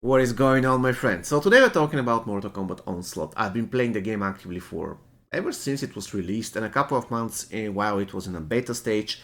What is going on, my friends? So today we're talking about Mortal Kombat Onslaught. I've been playing the game actively for ever since it was released and a couple of months while it was in a beta stage.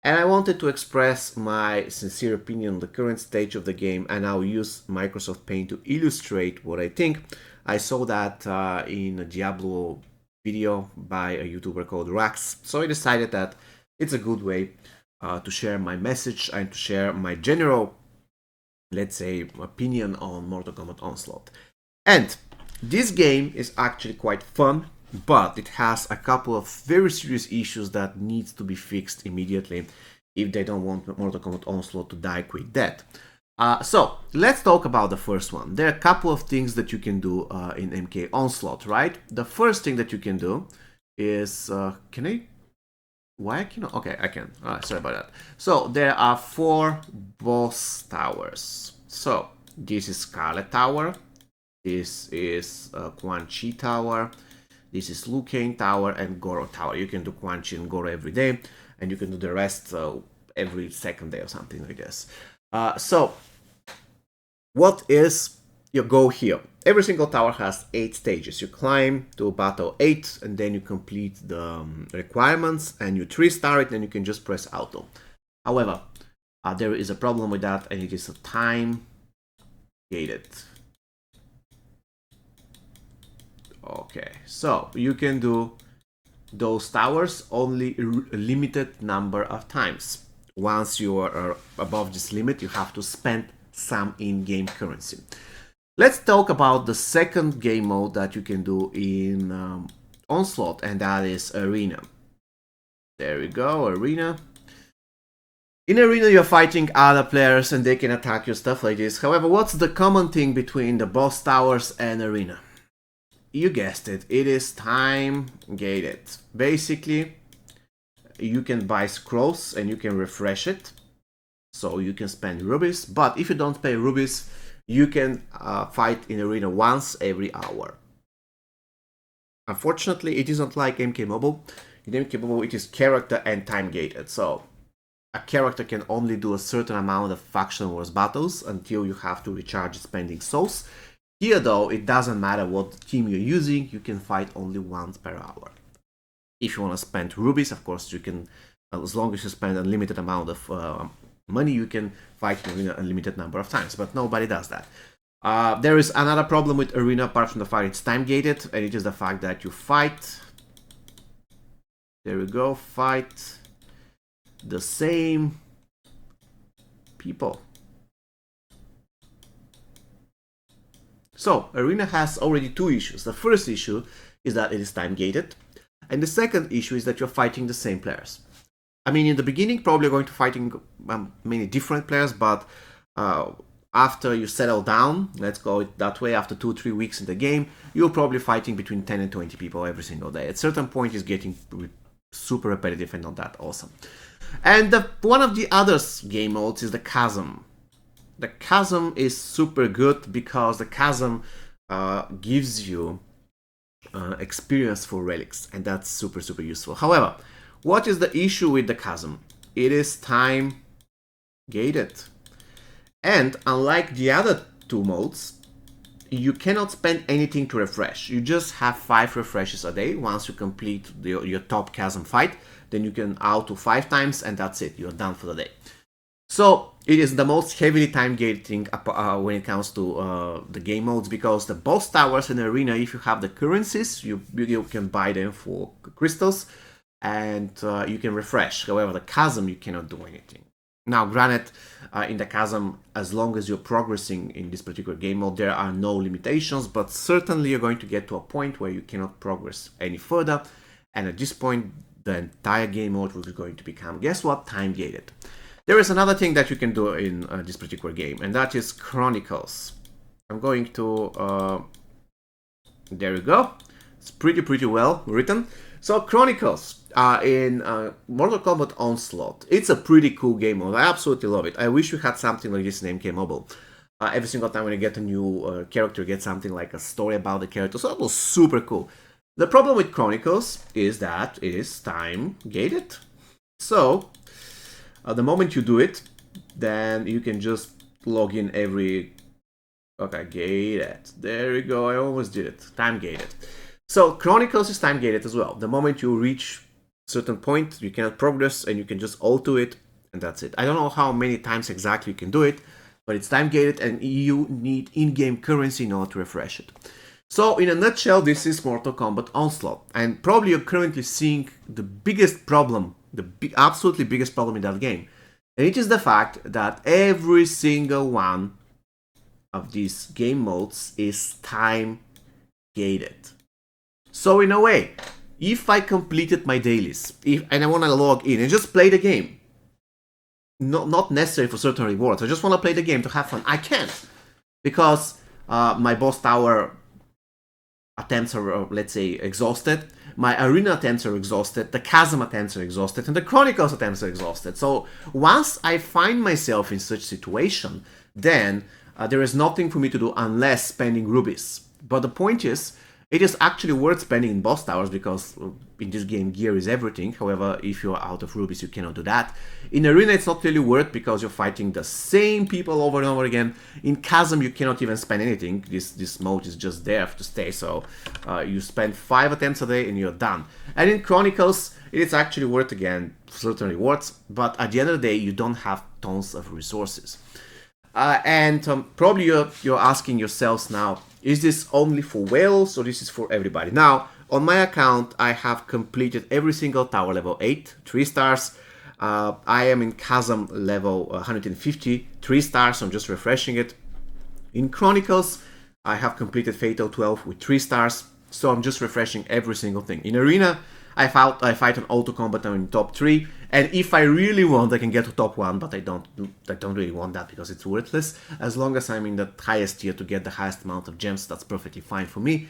And I wanted to express my sincere opinion on the current stage of the game, and I'll use Microsoft Paint to illustrate what I think. I saw that in a Diablo video by a YouTuber called Rax, so I decided that it's a good way to share my message and to share my general, let's say, opinion on Mortal Kombat Onslaught. And this game is actually quite fun, but it has a couple of very serious issues that needs to be fixed immediately if they don't want Mortal Kombat Onslaught to die quick death. So let's talk about the first one. There are a couple of things that you can do in MK Onslaught, right? The first thing that you can do is, can I? Why I cannot? Okay, I can. Sorry about that. So there are 4 boss towers. So this is Scarlet Tower. This is Quan Chi Tower. This is Liu Kang Tower and Goro Tower. You can do Quan Chi and Goro every day, and you can do the rest every second day or something, I guess. So what is your goal here? Every single tower has 8 stages. You climb to battle 8, and then you complete the requirements, and you 3-star it, and you can just press auto. However, there is a problem with that, and it is a time gated. Okay, so you can do those towers only a limited number of times. Once you are above this limit, you have to spend some in-game currency. Let's talk about the second game mode that you can do in Onslaught, and that is Arena. There we go, Arena. In Arena, you're fighting other players and they can attack you, stuff like this. However, what's the common thing between the boss towers and Arena? You guessed it, it is time gated. Basically, you can buy scrolls and you can refresh it. So you can spend rubies, but if you don't pay rubies, you can fight in Arena once every hour. Unfortunately, it isn't like MK Mobile. In MK Mobile, it is character and time gated. So a character can only do a certain amount of faction wars battles until you have to recharge spending souls. Here though, it doesn't matter what team you're using, you can fight only once per hour. If you want to spend rubies, of course you can, as long as you spend a limited amount of money, you can fight in Arena a limited number of times, but nobody does that. There is another problem with Arena apart from the fact it's time gated, and it is the fact that you fight, there we go, fight the same people. So Arena has already 2 issues. The first issue is that it is time gated, and the second issue is that you're fighting the same players. I mean, in the beginning, probably you're going to fighting many different players, but after you settle down, let's go it that way, after 2-3 weeks in the game, you're probably fighting between 10 and 20 people every single day. At a certain point, it's getting super repetitive and not that awesome. And one of the other game modes is the Chasm. The Chasm is super good because the Chasm gives you experience for relics, and that's super useful. However, what is the issue with the Chasm? It is time gated. And unlike the other 2 modes, you cannot spend anything to refresh. You just have 5 refreshes a day. Once you complete your top Chasm fight, then you can auto 5 times, and that's it. You're done for the day. So it is the most heavily time gating when it comes to the game modes, because the boss towers in the Arena, if you have the currencies, you can buy them for crystals, and you can refresh. However, the Chasm, you cannot do anything. Now, granted, in the Chasm, as long as you're progressing in this particular game mode, there are no limitations, but certainly you're going to get to a point where you cannot progress any further, and at this point, the entire game mode will be going to become, guess what, time gated. There is another thing that you can do in this particular game, and that is Chronicles. I'm going to, there we go. It's pretty well written. So Chronicles in Mortal Kombat Onslaught. It's a pretty cool game mode. I absolutely love it. I wish we had something like this in MK Mobile. Every single time when you get a new character, you get something like a story about the character. So that was super cool. The problem with Chronicles is that it is time gated. So the moment you do it, then you can just log in every Okay, gated. There we go. I almost did it. Time gated. So Chronicles is time gated as well. The moment you reach a certain point, you cannot progress, and you can just auto it, and that's it. I don't know how many times exactly you can do it, but it's time gated, and you need in-game currency in order to refresh it. So in a nutshell, this is Mortal Kombat Onslaught, and probably you're currently seeing the biggest problem, absolutely biggest problem in that game, and it is the fact that every single one of these game modes is time gated. So in a way, if I completed my dailies, and I want to log in and just play the game, not necessary for certain rewards, I just want to play the game to have fun, I can't. Because my boss tower attempts are, let's say, exhausted, my arena attempts are exhausted, the chasm attempts are exhausted, and the chronicles attempts are exhausted. So once I find myself in such situation, then there is nothing for me to do unless spending rubies. But the point is, it is actually worth spending in boss towers because in this game gear is everything. However, if you're out of rubies, you cannot do that. In arena, it's not really worth because you're fighting the same people over and over again. In chasm, you cannot even spend anything. This mode is just there to stay. So you spend 5 attempts a day and you're done. And in chronicles, it is actually worth again certain rewards. But at the end of the day, you don't have tons of resources. And probably you're asking yourselves now, is this only for whales or this is for everybody? Now, on my account, I have completed every single tower level 8, 3 stars. I am in chasm level 150, 3 stars, so I'm just refreshing it. In chronicles, I have completed fatal 12 with 3 stars, so I'm just refreshing every single thing. In arena, I fight on auto combat, I'm in top 3, and if I really want, I can get to top 1, but I don't really want that because it's worthless. As long as I'm in the highest tier to get the highest amount of gems, that's perfectly fine for me.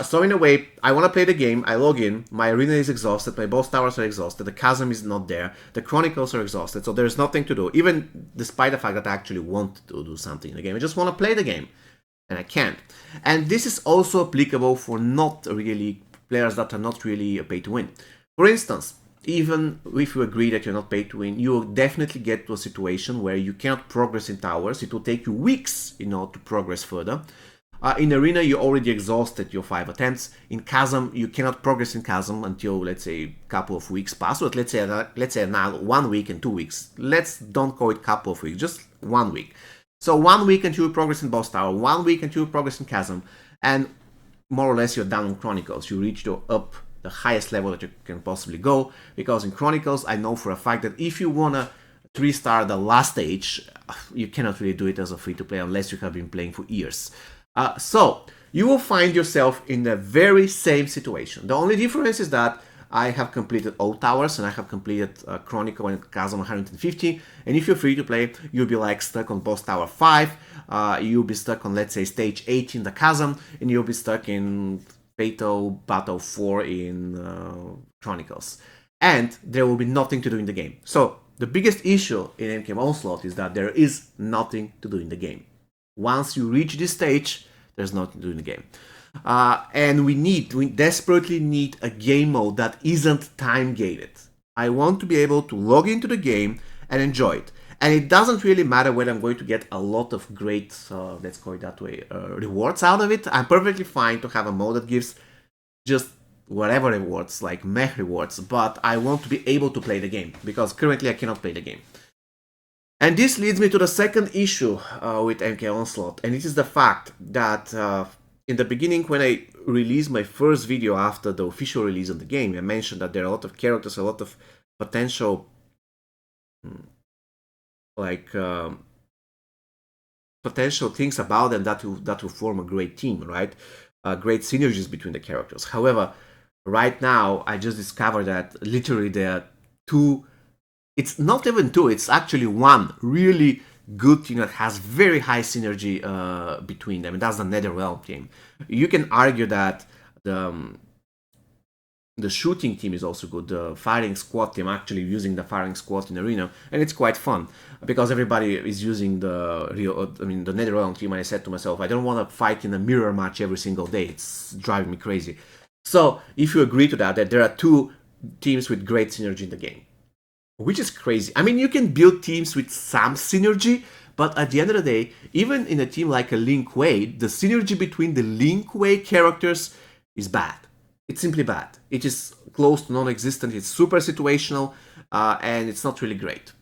So in a way, I want to play the game, I log in, my arena is exhausted, my boss towers are exhausted, the chasm is not there, the chronicles are exhausted, so there's nothing to do, even despite the fact that I actually want to do something in the game. I just want to play the game, and I can't. And this is also applicable for players that are not really a pay to win. For instance, even if you agree that you're not pay to win, you will definitely get to a situation where you cannot progress in towers. It will take you weeks in order to progress further. In arena, you already exhausted your 5 attempts. In chasm, you cannot progress in chasm until, let's say, a couple of weeks pass. But let's say now 1 week and 2 weeks. Let's don't call it couple of weeks, just 1 week. So 1 week until you progress in boss tower, 1 week until you progress in chasm, and more or less you're done in chronicles. You reach up the highest level that you can possibly go, because in chronicles I know for a fact that if you wanna 3-star the last stage, you cannot really do it as a free-to-play unless you have been playing for years. So you will find yourself in the very same situation. The only difference is that I have completed all towers and I have completed Chronicle and Chasm 150, and if you're free to play, you'll be like stuck on boss tower 5, you'll be stuck on, let's say, stage 8 in the Chasm, and you'll be stuck in Fatal Battle 4 in Chronicles. And there will be nothing to do in the game. So the biggest issue in MK Onslaught is that there is nothing to do in the game. Once you reach this stage, there's nothing to do in the game. And we desperately need a game mode that isn't time gated. I want to be able to log into the game and enjoy it. And it doesn't really matter whether I'm going to get a lot of great, let's call it that way, rewards out of it. I'm perfectly fine to have a mode that gives just whatever rewards, like mech rewards, but I want to be able to play the game, because currently I cannot play the game. And this leads me to the second issue with MK Onslaught, and it is the fact that in the beginning, when I released my first video after the official release of the game, I mentioned that there are a lot of characters, a lot of potential potential things about them that will form a great team, right? Great synergies between the characters. However, right now I just discovered that literally there are two. It's not even two. It's actually one really good team that has very high synergy between them, and that's the NetherRealm team. You can argue that the shooting team is also good. The firing squad team, actually using the firing squad in arena, and it's quite fun because everybody is using the NetherRealm team. And I said to myself, I don't want to fight in a mirror match every single day. It's driving me crazy. So if you agree to that there are two teams with great synergy in the game, which is crazy. I mean, you can build teams with some synergy, But at the end of the day, even in a team like a Link Wei, the synergy between the Link Wei characters is bad. It's simply bad. It is close to non-existent, it's super situational, and it's not really great.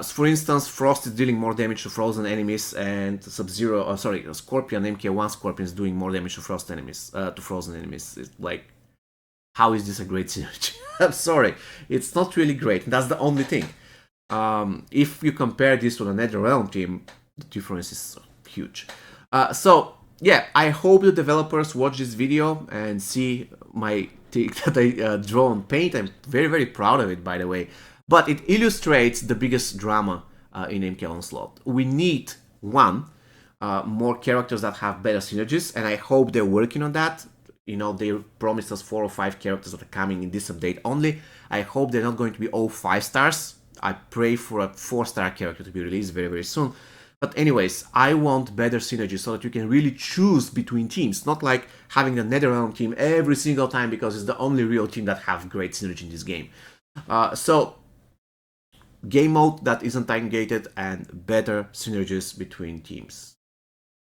For instance, Frost is dealing more damage to frozen enemies, and Sub-Zero, Scorpion, MK1 Scorpion is doing more damage to frost enemies, to frozen enemies. It's like, how is this a great synergy? I'm sorry, it's not really great. That's the only thing. If you compare this to the NetherRealm team, the difference is huge. So yeah, I hope the developers watch this video and see my take that I draw on Paint. I'm very, very proud of it, by the way. But it illustrates the biggest drama in MK Onslaught. We need, one, more characters that have better synergies, and I hope they're working on that. You know, they promised us 4 or 5 characters that are coming in this update only. I hope they're not going to be all 5 stars. I pray for a 4-star character to be released very, very soon. But anyways, I want better synergy so that you can really choose between teams. Not like having the NetherRealm team every single time because it's the only real team that have great synergy in this game. So, game mode that isn't time gated and better synergies between teams.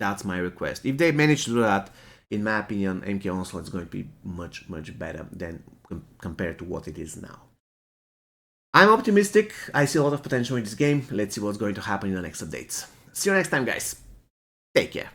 That's my request. If they manage to do that, in my opinion, MK Onslaught is going to be much, much better than compared to what it is now. I'm optimistic. I see a lot of potential in this game. Let's see what's going to happen in the next updates. See you next time, guys. Take care.